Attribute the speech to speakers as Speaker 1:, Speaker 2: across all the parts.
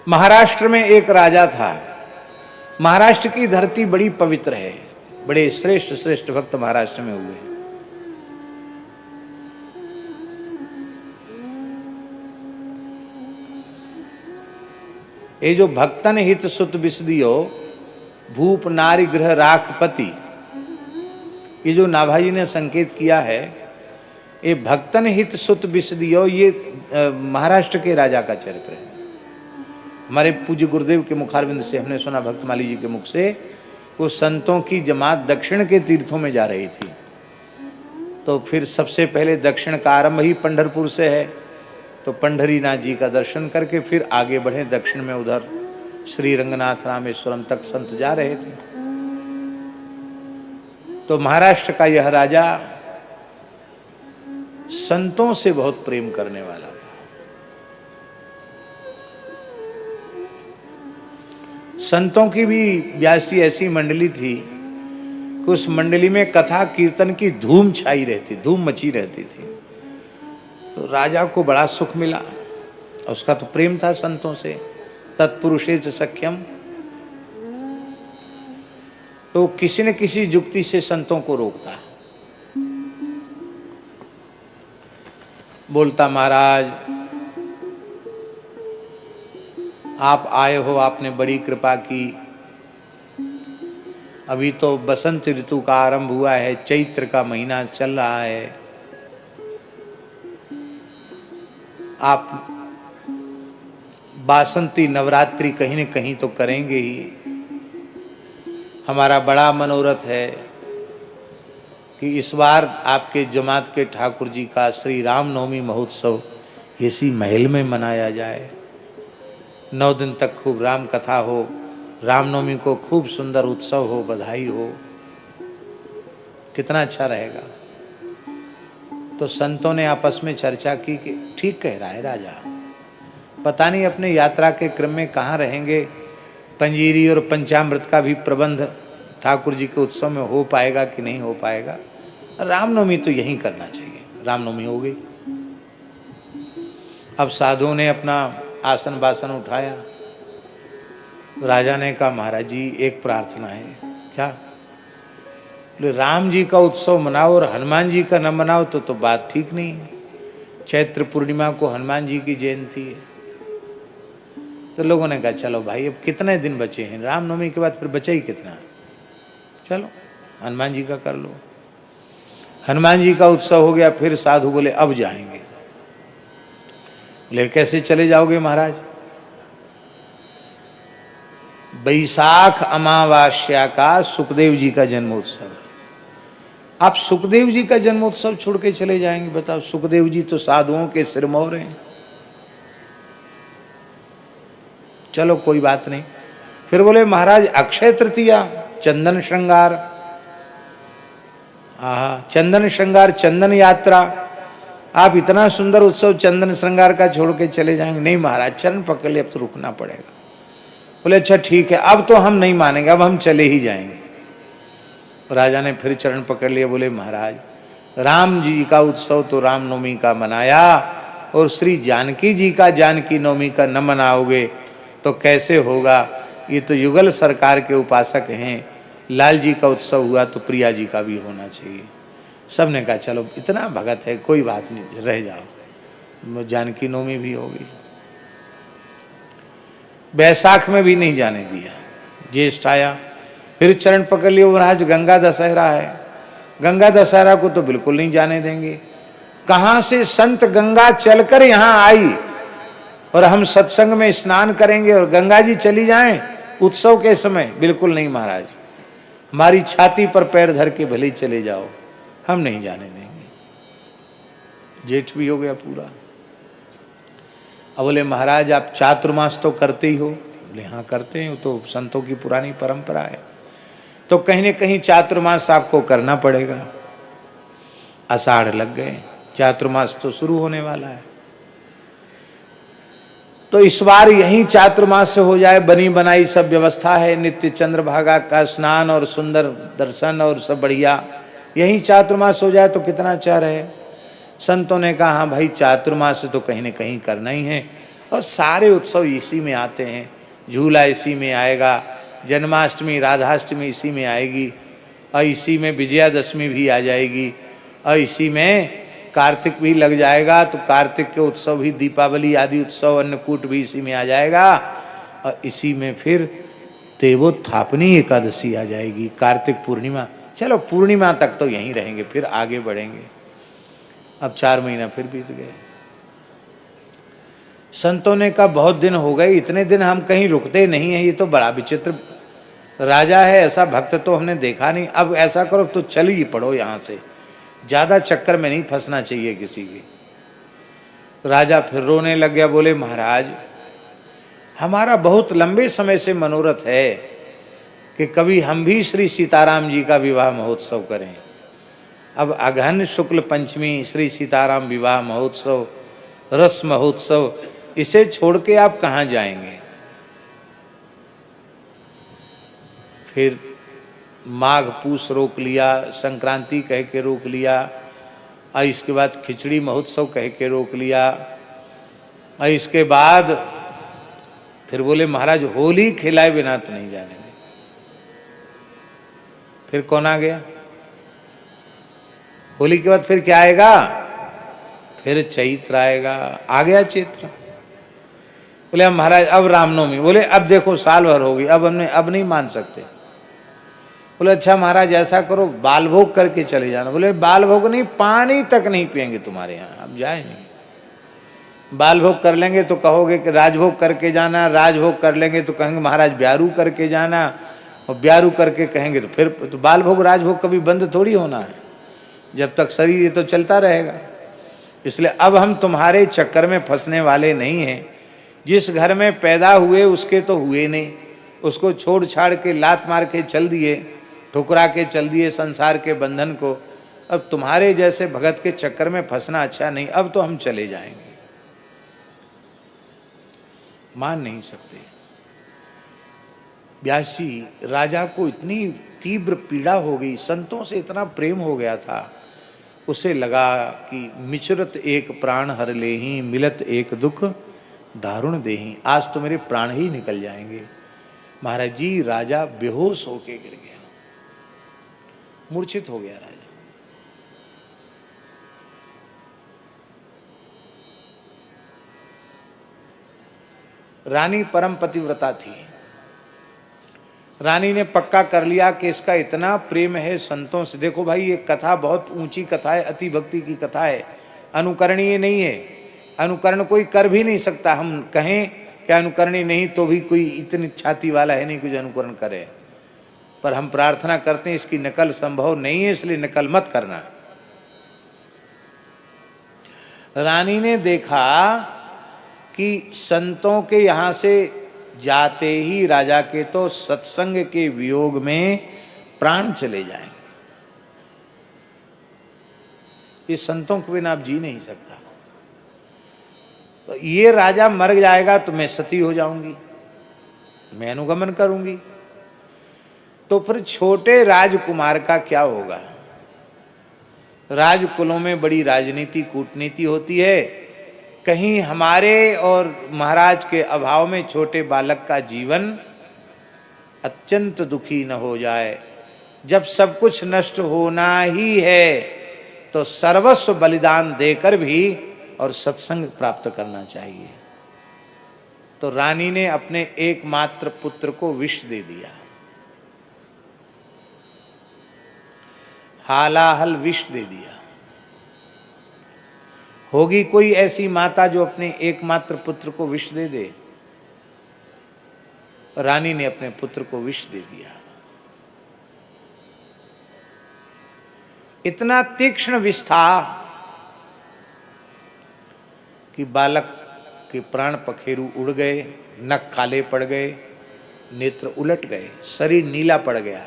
Speaker 1: महाराष्ट्र में एक राजा था। महाराष्ट्र की धरती बड़ी पवित्र है, बड़े श्रेष्ठ श्रेष्ठ भक्त महाराष्ट्र में हुए। ये जो भक्तन हित सुत विसदियो भूप नारी गृह राखपति, ये जो नाभाजी ने संकेत किया है, ये भक्तन हित सुत विसदियो, ये महाराष्ट्र के राजा का चरित्र है। हमारे पूज्य गुरुदेव के मुखारविंद से हमने सुना, भक्तमाली जी के मुख से, वो संतों की जमात दक्षिण के तीर्थों में जा रही थी। तो फिर सबसे पहले दक्षिण का आरंभ ही पंढरपुर से है, तो पंढरीनाथ जी का दर्शन करके फिर आगे बढ़े दक्षिण में, उधर श्री रंगनाथ रामेश्वरम तक संत जा रहे थे। तो महाराष्ट्र का यह राजा संतों से बहुत प्रेम करने वाला था। संतों की भी ब्यासी ऐसी मंडली थी कि उस मंडली में कथा कीर्तन की धूम छाई रहती, धूम मची रहती थी। तो राजा को बड़ा सुख मिला, उसका तो प्रेम था संतों से, तत्पुरुषेच सख्यम। तो किसी न किसी जुक्ति से संतों को रोकता, बोलता महाराज आप आए हो, आपने बड़ी कृपा की। अभी तो बसंत ऋतु का आरंभ हुआ है, चैत्र का महीना चल रहा है, आप बासंती नवरात्रि कहीं न कहीं तो करेंगे ही। हमारा बड़ा मनोरथ है कि इस बार आपके जमात के ठाकुर जी का श्री रामनवमी महोत्सव इसी महल में मनाया जाए। 9 दिन तक खूब राम कथा हो, रामनवमी को खूब सुंदर उत्सव हो, बधाई हो, कितना अच्छा रहेगा। तो संतों ने आपस में चर्चा की कि ठीक कह रहा है राजा, पता नहीं अपने यात्रा के क्रम में कहाँ रहेंगे, पंजीरी और पंचामृत का भी प्रबंध ठाकुर जी के उत्सव में हो पाएगा कि नहीं हो पाएगा। रामनवमी तो यहीं करना चाहिए। रामनवमी हो गई। अब साधुओं ने अपना आसन बासन उठाया। राजा ने कहा महाराज जी एक प्रार्थना है। क्या? बोले राम जी का उत्सव मनाओ और हनुमान जी का न मनाओ तो बात ठीक नहीं है। चैत्र पूर्णिमा को हनुमान जी की जयंती है। तो लोगों ने कहा चलो भाई अब कितने दिन बचे हैं, रामनवमी के बाद फिर बचा ही कितना, चलो हनुमान जी का कर लो। हनुमान जी का उत्सव हो गया। फिर साधु बोले अब जाएंगे। बोले कैसे चले जाओगे महाराज? बैसाख अमावास्या का सुखदेव जी का जन्मोत्सव है, आप सुखदेव जी का जन्मोत्सव छोड़ के चले जाएंगे? बताओ, सुखदेव जी तो साधुओं के सिरमौर हैं। चलो कोई बात नहीं। फिर बोले महाराज अक्षय तृतीया, चंदन श्रृंगार, चंदन श्रृंगार, चंदन यात्रा, आप इतना सुंदर उत्सव चंदन श्रृंगार का छोड़ के चले जाएंगे? नहीं महाराज, चरण पकड़ ले, अब तो रुकना पड़ेगा। बोले अच्छा ठीक है, अब तो हम नहीं मानेंगे, अब हम चले ही जाएंगे। राजा ने फिर चरण पकड़ लिए। बोले महाराज राम जी का उत्सव तो रामनवमी का मनाया और श्री जानकी जी का जानकी नवमी का न मनाओगे तो कैसे होगा? ये तो युगल सरकार के उपासक हैं, लाल जी का उत्सव हुआ तो प्रिया जी का भी होना चाहिए। सब ने कहा चलो इतना भगत है, कोई बात नहीं, रह जाओ। जानकी नवमी भी होगी। बैसाख में भी नहीं जाने दिया। ज्येष्ठ आया, फिर चरण पकड़ लिए। महाराज गंगा दशहरा है, गंगा दशहरा को तो बिल्कुल नहीं जाने देंगे। कहाँ से संत गंगा चलकर यहाँ आई और हम सत्संग में स्नान करेंगे और गंगा जी चली जाएं उत्सव के समय? बिल्कुल नहीं महाराज, हमारी छाती पर पैर धर के भले चले जाओ, हम नहीं जाने देंगे। जेठ भी हो गया पूरा। अब बोले महाराज आप चातुर्मास तो करते ही हो? बोले हाँ करते हैं, तो संतों की पुरानी परंपरा है। तो कहीं न कहीं चातुर्मास आपको करना पड़ेगा। आषाढ़ लग गए, चातुर्मास तो शुरू होने वाला है। तो इस बार यही चातुर्मास से हो जाए, बनी बनाई सब व्यवस्था है, नित्य चंद्रभागा का स्नान और सुंदर दर्शन और सब बढ़िया, यही चातुर्मास हो जाए तो कितना अच्छा रहे। संतों ने कहा हाँ भाई चातुर्मास तो कहीं न कहीं करना ही है। और सारे उत्सव इसी में आते हैं। झूला इसी में आएगा, जन्माष्टमी राधाष्टमी इसी में आएगी, और इसी में विजयादशमी भी आ जाएगी, और इसी में कार्तिक भी लग जाएगा, तो कार्तिक के उत्सव भी, दीपावली आदि उत्सव, अन्नकूट भी इसी में आ जाएगा, और इसी में फिर देवोत्थापनी एकादशी आ जाएगी, कार्तिक पूर्णिमा। चलो पूर्णिमा तक तो यहीं रहेंगे, फिर आगे बढ़ेंगे। अब 4 महीना फिर बीत गए। संतों ने कहा बहुत दिन हो गए, इतने दिन हम कहीं रुकते नहीं हैं, ये तो बड़ा विचित्र राजा है, ऐसा भक्त तो हमने देखा नहीं। अब ऐसा करो तो चल ही पड़ो यहाँ से, ज़्यादा चक्कर में नहीं फंसना चाहिए किसी की। राजा फिर रोने लग गया, बोले महाराज हमारा बहुत लंबे समय से मनोरथ है कि कभी हम भी श्री सीताराम जी का विवाह महोत्सव करें। अब अगहन शुक्ल पंचमी श्री सीताराम विवाह महोत्सव, रस महोत्सव, इसे छोड़ के आप कहाँ जाएंगे। फिर माघ पूस रोक लिया, संक्रांति कह के रोक लिया, और इसके बाद खिचड़ी महोत्सव कह के रोक लिया, और इसके बाद फिर बोले महाराज होली खिलाए बिना तो नहीं जाने दे। फिर कौन आ गया? होली के बाद फिर क्या आएगा? फिर चैत्र आएगा। आ गया चैत्र। बोले अब महाराज अब रामनवमी। बोले अब देखो साल भर होगी, अब नहीं मान सकते। बोले अच्छा महाराज ऐसा करो बाल भोग करके चले जाना। बोले बाल भोग नहीं, पानी तक नहीं पिएंगे तुम्हारे यहाँ, अब जाए नहीं। बाल भोग कर लेंगे तो कहोगे कि राजभोग करके जाना, राजभोग कर लेंगे तो कहेंगे महाराज ब्यारू करके जाना, और ब्यारू करके कहेंगे तो फिर तो बाल भोग राजभोग कभी बंद थोड़ी होना है, जब तक शरीर ये तो चलता रहेगा। इसलिए अब हम तुम्हारे चक्कर में फंसने वाले नहीं हैं। जिस घर में पैदा हुए उसके तो हुए नहीं, उसको छोड़ छाड़ के लात मार के चल दिए, ठुकरा के चल दिए संसार के बंधन को। अब तुम्हारे जैसे भगत के चक्कर में फंसना अच्छा नहीं, अब तो हम चले जाएंगे। मान नहीं सकते। व्यासी राजा को इतनी तीव्र पीड़ा हो गई, संतों से इतना प्रेम हो गया था, उसे लगा कि मिचरत एक प्राण हर लेही, मिलत एक दुख दारुण देही। आज तो मेरे प्राण ही निकल जाएंगे। महाराज जी राजा बेहोश होके गिर गया, मूर्छित हो गया राजा। रानी परम पतिव्रता थी। रानी ने पक्का कर लिया कि इसका इतना प्रेम है संतों से। देखो भाई ये कथा बहुत ऊंची कथा है, अति भक्ति की कथा है, अनुकरणीय नहीं है। अनुकरण कोई कर भी नहीं सकता। हम कहें कि अनुकरणीय नहीं तो भी कोई इतनी छाती वाला है नहीं कुछ अनुकरण करे, पर हम प्रार्थना करते हैं इसकी नकल संभव नहीं है, इसलिए नकल मत करना। रानी ने देखा कि संतों के यहाँ से जाते ही राजा के तो सत्संग के वियोग में प्राण चले जाएंगे। ये संतों के बिना आप जी नहीं सकता। तो ये राजा मर जाएगा तो मैं सती हो जाऊंगी, मैं अनुगमन करूंगी, तो फिर छोटे राजकुमार का क्या होगा। राजकुलों में बड़ी राजनीति कूटनीति होती है। कहीं हमारे और महाराज के अभाव में छोटे बालक का जीवन अत्यंत दुखी न हो जाए। जब सब कुछ नष्ट होना ही है तो सर्वस्व बलिदान देकर भी और सत्संग प्राप्त करना चाहिए। तो रानी ने अपने एकमात्र पुत्र को विष दे दिया, हालाहल विष दे दिया। होगी कोई ऐसी माता जो अपने एकमात्र पुत्र को विष दे दे? रानी ने अपने पुत्र को विष दे दिया। इतना तीक्ष्ण विष था कि बालक के प्राण पखेरु उड़ गए, नख काले पड़ गए, नेत्र उलट गए, शरीर नीला पड़ गया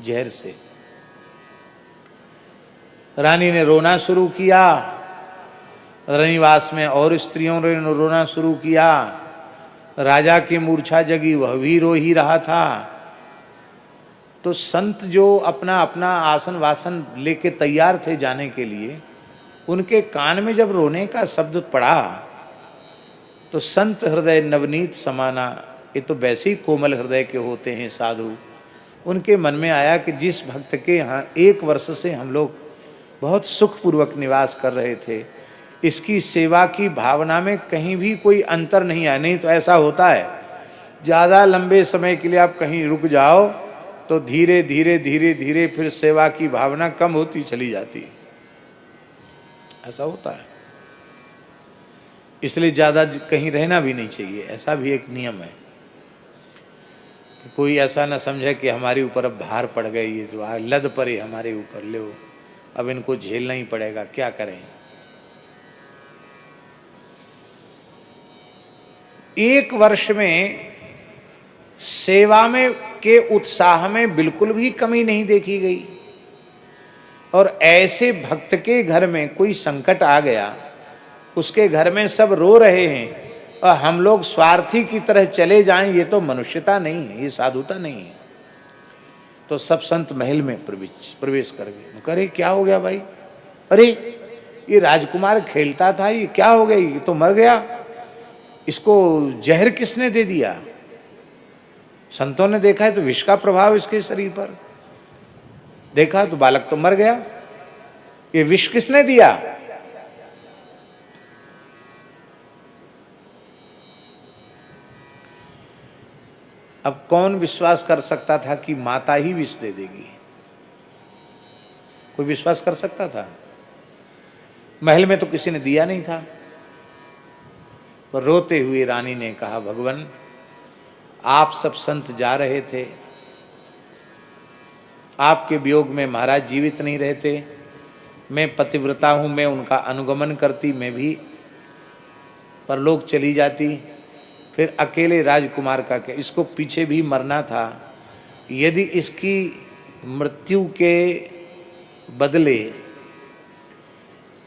Speaker 1: जहर से। रानी ने रोना शुरू किया। रनिवास में और स्त्रियों ने रोना शुरू किया। राजा की मूर्छा जगी, वह भी रो ही रहा था। तो संत जो अपना अपना आसन वासन लेके तैयार थे जाने के लिए, उनके कान में जब रोने का शब्द पड़ा तो संत हृदय नवनीत समाना, ये तो वैसे ही कोमल हृदय के होते हैं साधु। उनके मन में आया कि जिस भक्त के यहाँ 1 वर्ष से हम लोग बहुत सुखपूर्वक निवास कर रहे थे, इसकी सेवा की भावना में कहीं भी कोई अंतर नहीं आया। नहीं तो ऐसा होता है, ज़्यादा लंबे समय के लिए आप कहीं रुक जाओ तो धीरे धीरे धीरे धीरे फिर सेवा की भावना कम होती चली जाती है, ऐसा होता है। इसलिए ज़्यादा कहीं रहना भी नहीं चाहिए, ऐसा भी एक नियम है कि कोई ऐसा ना समझे कि हमारे ऊपर अब भार पड़ गई, ये तो लद पड़े हमारे ऊपर, ले अब इनको झेलना ही पड़ेगा, क्या करें। 1 वर्ष में सेवा में के उत्साह में बिल्कुल भी कमी नहीं देखी गई। और ऐसे भक्त के घर में कोई संकट आ गया, उसके घर में सब रो रहे हैं और हम लोग स्वार्थी की तरह चले जाएं, ये तो मनुष्यता नहीं है, ये साधुता नहीं है। तो सब संत महल में प्रवेश कर गए। करे क्या हो गया भाई? अरे ये राजकुमार खेलता था, ये क्या हो गया? ये तो मर गया, इसको जहर किसने दे दिया? संतों ने देखा है तो विष का प्रभाव इसके शरीर पर, देखा तो बालक तो मर गया, ये विष किसने दिया? अब कौन विश्वास कर सकता था कि माता ही विष दे देगी? कोई विश्वास कर सकता था? महल में तो किसी ने दिया नहीं था। पर रोते हुए रानी ने कहा, भगवान आप सब संत जा रहे थे, आपके वियोग में महाराज जीवित नहीं रहते, मैं पतिव्रता हूँ, मैं उनका अनुगमन करती, मैं भी परलोक चली जाती, फिर अकेले राजकुमार का क्या, इसको पीछे भी मरना था। यदि इसकी मृत्यु के बदले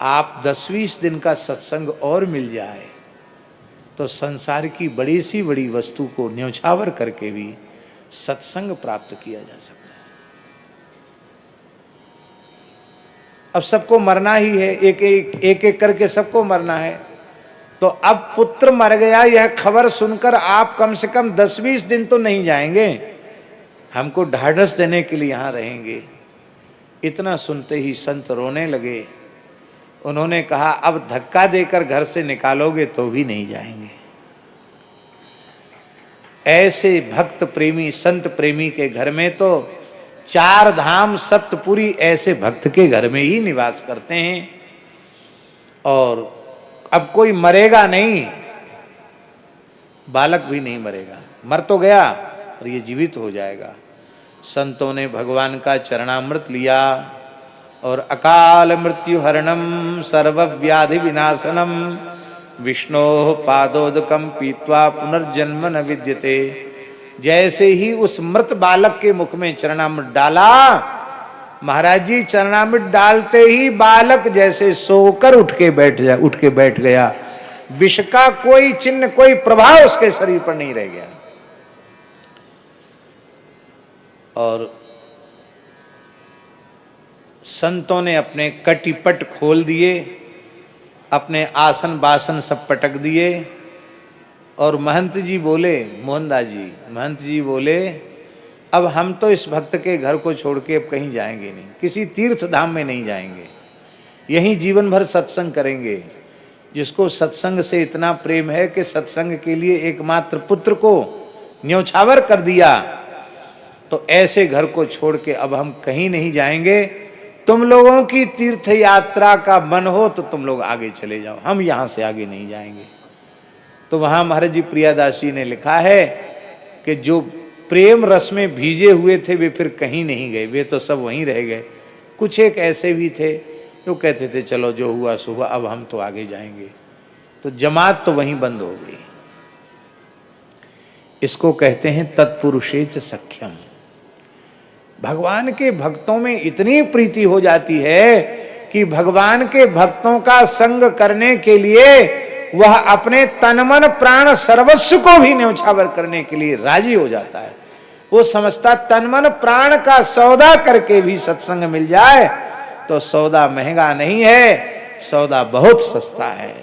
Speaker 1: आप 10-20 दिन का सत्संग और मिल जाए तो संसार की बड़ी सी बड़ी वस्तु को न्योछावर करके भी सत्संग प्राप्त किया जा सकता है। अब सबको मरना ही है, एक एक करके सबको मरना है। तो अब पुत्र मर गया, यह खबर सुनकर आप कम से कम 10-20 दिन तो नहीं जाएंगे, हमको ढाढ़स देने के लिए यहाँ रहेंगे। इतना सुनते ही संत रोने लगे। उन्होंने कहा, अब धक्का देकर घर से निकालोगे तो भी नहीं जाएंगे। ऐसे भक्त प्रेमी संत प्रेमी के घर में तो 4 धाम सप्तपुरी ऐसे भक्त के घर में ही निवास करते हैं। और अब कोई मरेगा नहीं, बालक भी नहीं मरेगा, मर तो गया और ये जीवित हो जाएगा। संतों ने भगवान का चरणामृत लिया और अकाल मृत्यु हरणम सर्वव्याधि विनाशनम विष्णोः पादोदकम पीत्वा पुनर्जन्म न विद्यते। जैसे ही उस मृत बालक के मुख में चरणामृत डाला, महाराज जी चरणामृत डालते ही बालक जैसे सोकर उठ के बैठ गया। विष का कोई चिन्ह, कोई प्रभाव उसके शरीर पर नहीं रह गया। और संतों ने अपने कटिपट खोल दिए, अपने आसन बासन सब पटक दिए। और महंत जी बोले, मोहनदास जी महंत जी बोले, अब हम तो इस भक्त के घर को छोड़ के अब कहीं जाएंगे नहीं, किसी तीर्थ धाम में नहीं जाएंगे, यहीं जीवन भर सत्संग करेंगे। जिसको सत्संग से इतना प्रेम है कि सत्संग के लिए एकमात्र पुत्र को न्योछावर कर दिया, तो ऐसे घर को छोड़ के अब हम कहीं नहीं जाएंगे। तुम लोगों की तीर्थ यात्रा का मन हो तो तुम लोग आगे चले जाओ, हम यहाँ से आगे नहीं जाएंगे। तो वहाँ महाराज जी प्रियादासी ने लिखा है कि जो प्रेम रस में भीजे हुए थे वे फिर कहीं नहीं गए, वे तो सब वहीं रह गए। कुछ एक ऐसे भी थे जो कहते थे चलो जो हुआ सो हुआ, अब हम तो आगे जाएंगे। तो जमात तो वहीं बंद हो गई। इसको कहते हैं तत्पुरुषेच सख्यम। भगवान के भक्तों में इतनी प्रीति हो जाती है कि भगवान के भक्तों का संग करने के लिए वह अपने तन मन प्राण सर्वस्व को भी न्योछावर करने के लिए राजी हो जाता है। वो समझता तन मन प्राण का सौदा करके भी सत्संग मिल जाए तो सौदा महंगा नहीं है, सौदा बहुत सस्ता है।